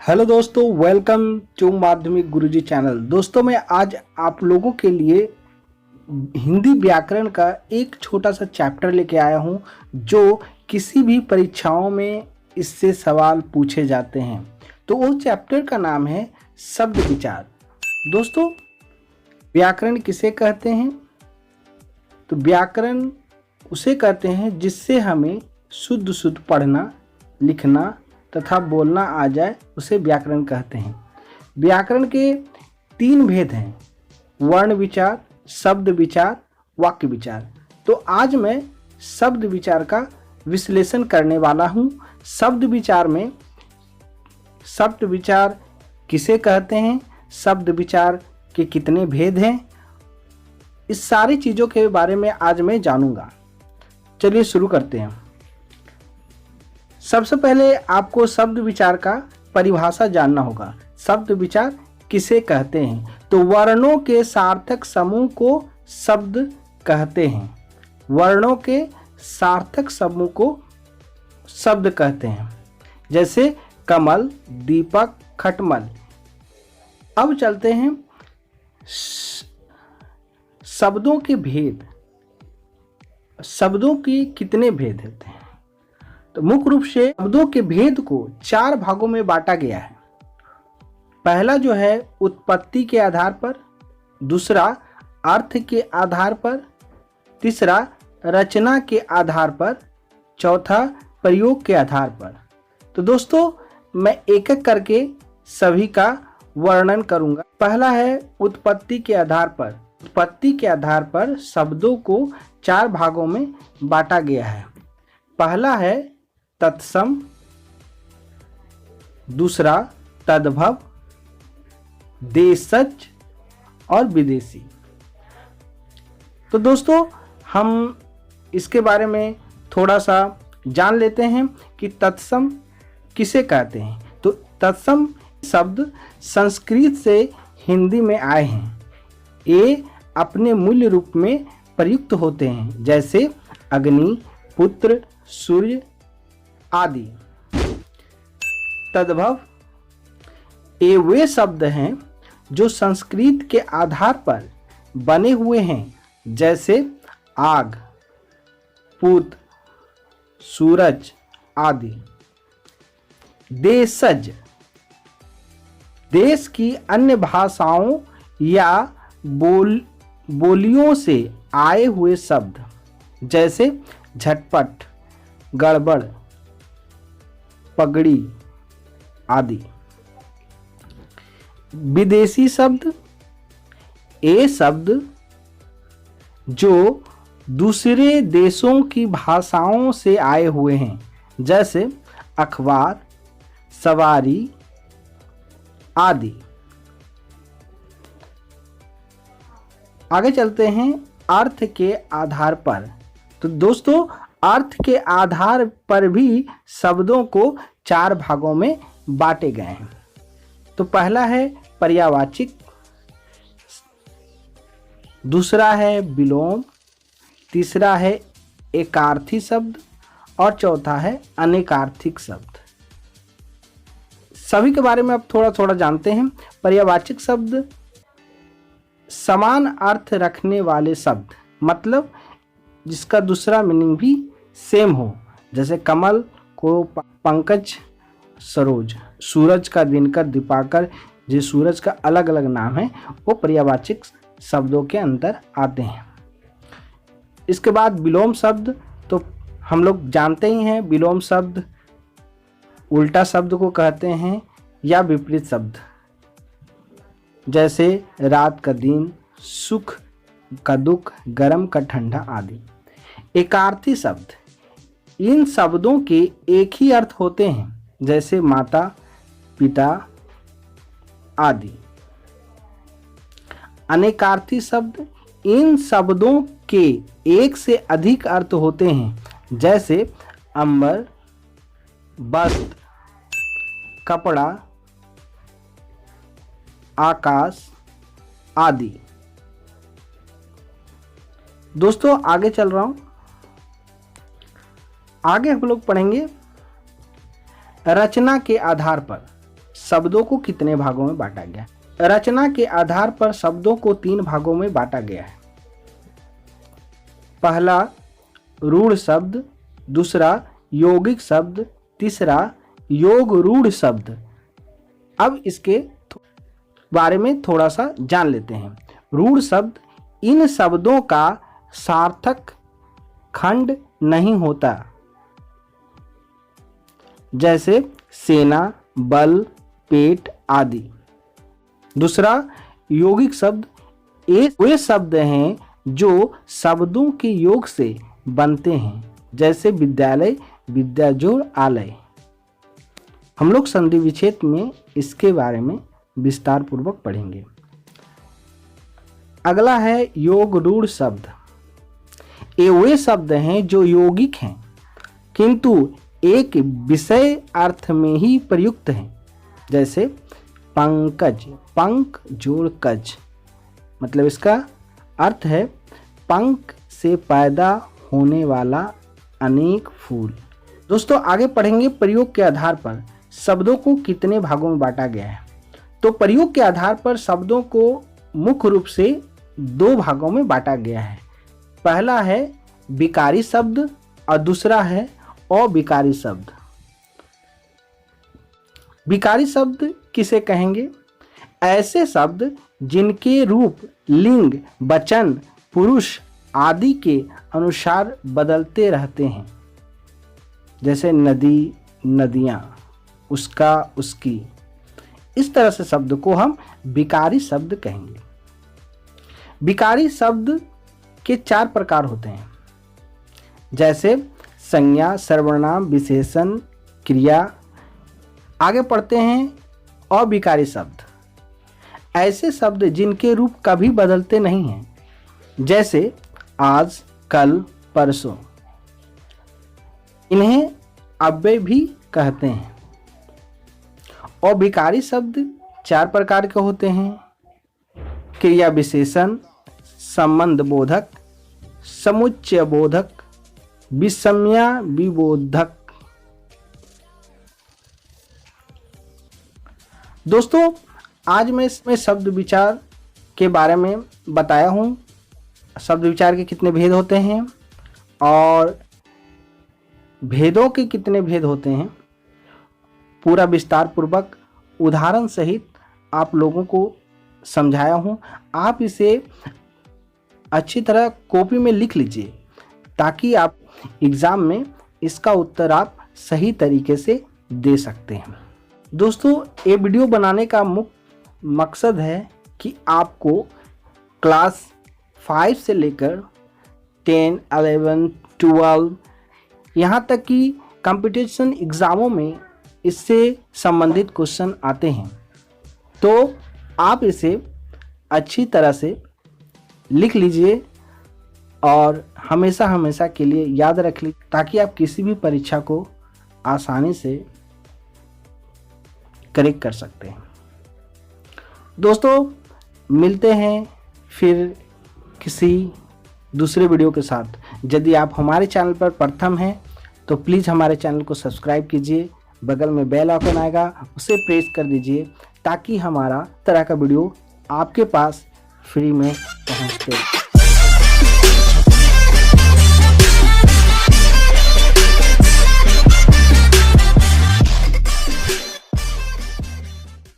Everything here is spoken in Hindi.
हेलो दोस्तों, वेलकम टू माध्यमिक गुरुजी चैनल। दोस्तों, मैं आज आप लोगों के लिए हिंदी व्याकरण का एक छोटा सा चैप्टर लेके आया हूं जो किसी भी परीक्षाओं में इससे सवाल पूछे जाते हैं। तो वो चैप्टर का नाम है शब्द विचार। दोस्तों, व्याकरण किसे कहते हैं? तो व्याकरण उसे कहते हैं जिससे हमें शुद्ध शुद्ध पढ़ना, लिखना तथा बोलना आ जाए, उसे व्याकरण कहते हैं। व्याकरण के 3 भेद हैं: वर्ण विचार, शब्द विचार, वाक्य विचार। तो आज मैं शब्द विचार का विश्लेषण करने वाला हूँ। शब्द विचार में शब्द विचार किसे कहते हैं, शब्द विचार के कितने भेद हैं, इस सारी चीज़ों के बारे में आज मैं जानूंगा। चलिए शुरू करते हैं। सबसे पहले आपको शब्द विचार का परिभाषा जानना होगा। शब्द विचार किसे कहते हैं? तो वर्णों के सार्थक समूह को शब्द कहते हैं। वर्णों के सार्थक समूह को शब्द कहते हैं, जैसे कमल, दीपक, खटमल। अब चलते हैं शब्दों के भेद। शब्दों के कितने भेद होते हैं? तो मुख्य रूप से शब्दों के भेद को 4 भागों में बांटा गया है। पहला जो है उत्पत्ति के आधार पर, दूसरा अर्थ के आधार पर, तीसरा रचना के आधार पर, चौथा प्रयोग के आधार पर। तो दोस्तों, मैं एक एक करके सभी का वर्णन करूंगा। पहला है उत्पत्ति के आधार पर। उत्पत्ति के आधार पर शब्दों को 4 भागों में बांटा गया है। पहला है तत्सम, दूसरा तद्भव, देशज और विदेशी। तो दोस्तों, हम इसके बारे में थोड़ा सा जान लेते हैं कि तत्सम किसे कहते हैं। तो तत्सम शब्द संस्कृत से हिंदी में आए हैं। ये अपने मूल रूप में प्रयुक्त होते हैं, जैसे अग्नि, पुत्र, सूर्य आदि। तद्भव ये वे शब्द हैं जो संस्कृत के आधार पर बने हुए हैं, जैसे आग, पुत्र, सूरज आदि। देशज देश की अन्य भाषाओं या बोलियों से आए हुए शब्द, जैसे झटपट, गड़बड़, पगड़ी आदि। विदेशी शब्द ये शब्द जो दूसरे देशों की भाषाओं से आए हुए हैं, जैसे अखबार, सवारी आदि। आगे चलते हैं अर्थ के आधार पर। तो दोस्तों, अर्थ के आधार पर भी शब्दों को 4 भागों में बांटे गए हैं। तो पहला है पर्यायवाचिक, दूसरा है विलोम, तीसरा है एकार्थी शब्द और चौथा है अनेकार्थिक शब्द। सभी के बारे में अब थोड़ा थोड़ा जानते हैं। पर्यायवाचिक शब्द समान अर्थ रखने वाले शब्द, मतलब जिसका दूसरा मीनिंग भी सेम हो, जैसे कमल को पंकज, सरोज, सूरज का दिनकर, दीपाकर। जो सूरज का अलग अलग नाम है, वो पर्यायवाचिक शब्दों के अंदर आते हैं। इसके बाद विलोम शब्द, तो हम लोग जानते ही हैं, विलोम शब्द उल्टा शब्द को कहते हैं या विपरीत शब्द, जैसे रात का दिन, सुख का दुख, गर्म का ठंडा आदि। एकार्थी शब्द इन शब्दों के एक ही अर्थ होते हैं, जैसे माता, पिता आदि। अनेकार्थी शब्द इन शब्दों के एक से अधिक अर्थ होते हैं, जैसे अंबर, वस्त्र, कपड़ा, आकाश आदि। दोस्तों, आगे चल रहा हूं। आगे हम लोग पढ़ेंगे रचना के आधार पर। शब्दों को कितने भागों में बांटा गया? रचना के आधार पर शब्दों को 3 भागों में बांटा गया है। पहला रूढ़ शब्द, दूसरा यौगिक शब्द, तीसरा योग रूढ़ शब्द। अब इसके बारे में थोड़ा सा जान लेते हैं। रूढ़ शब्द इन शब्दों का सार्थक खंड नहीं होता, जैसे सेना, बल, पेट आदि। दूसरा यौगिक शब्द वे शब्द हैं जो शब्दों के योग से बनते हैं, जैसे विद्यालय, विद्याजोड़, आलय। हम लोग संधि विच्छेद में इसके बारे में विस्तार पूर्वक पढ़ेंगे। अगला है योग रूढ़ शब्द। ये वे शब्द हैं जो यौगिक हैं किंतु एक विषय अर्थ में ही प्रयुक्त हैं, जैसे पंकज, पंख जोड़ कज, मतलब इसका अर्थ है पंख से पैदा होने वाला अनेक फूल। दोस्तों आगे पढ़ेंगे प्रयोग के आधार पर शब्दों को कितने भागों में बांटा गया है। तो प्रयोग के आधार पर शब्दों को मुख्य रूप से 2 भागों में बांटा गया है। पहला है विकारी शब्द और दूसरा है अविकारी शब्द। विकारी शब्द किसे कहेंगे? ऐसे शब्द जिनके रूप लिंग, वचन, पुरुष आदि के अनुसार बदलते रहते हैं, जैसे नदी, नदियाँ, उसका, उसकी। इस तरह से शब्द को हम विकारी शब्द कहेंगे। विकारी शब्द के 4 प्रकार होते हैं, जैसे संज्ञा, सर्वनाम, विशेषण, क्रिया। आगे पढ़ते हैं अविकारी शब्द। ऐसे शब्द जिनके रूप कभी बदलते नहीं हैं, जैसे आज, कल, परसों। इन्हें अव्यय भी कहते हैं। अविकारी शब्द 4 प्रकार के होते हैं, क्रिया विशेषण, संबंध बोधक, समुच्चय बोधक, विषम्या विबोधक। दोस्तों आज मैं इसमें शब्द विचार के बारे में बताया हूँ। शब्द विचार के कितने भेद होते हैं और भेदों के कितने भेद होते हैं, पूरा विस्तार पूर्वक उदाहरण सहित आप लोगों को समझाया हूँ। आप इसे अच्छी तरह कॉपी में लिख लीजिए ताकि आप एग्ज़ाम में इसका उत्तर आप सही तरीके से दे सकते हैं। दोस्तों ये वीडियो बनाने का मुख्य मकसद है कि आपको क्लास 5 से लेकर 10, 11, 12 यहाँ तक कि कंपटीशन एग्ज़ामों में इससे संबंधित क्वेश्चन आते हैं, तो आप इसे अच्छी तरह से लिख लीजिए और हमेशा हमेशा के लिए याद रख लीजिए ताकि आप किसी भी परीक्षा को आसानी से करेक्ट कर सकते हैं। दोस्तों मिलते हैं फिर किसी दूसरे वीडियो के साथ। यदि आप हमारे चैनल पर प्रथम हैं तो प्लीज़ हमारे चैनल को सब्सक्राइब कीजिए, बगल में बेल आइकन आएगा उसे प्रेस कर दीजिए ताकि हमारा तरह का वीडियो आपके पास फ्री में पहुंचते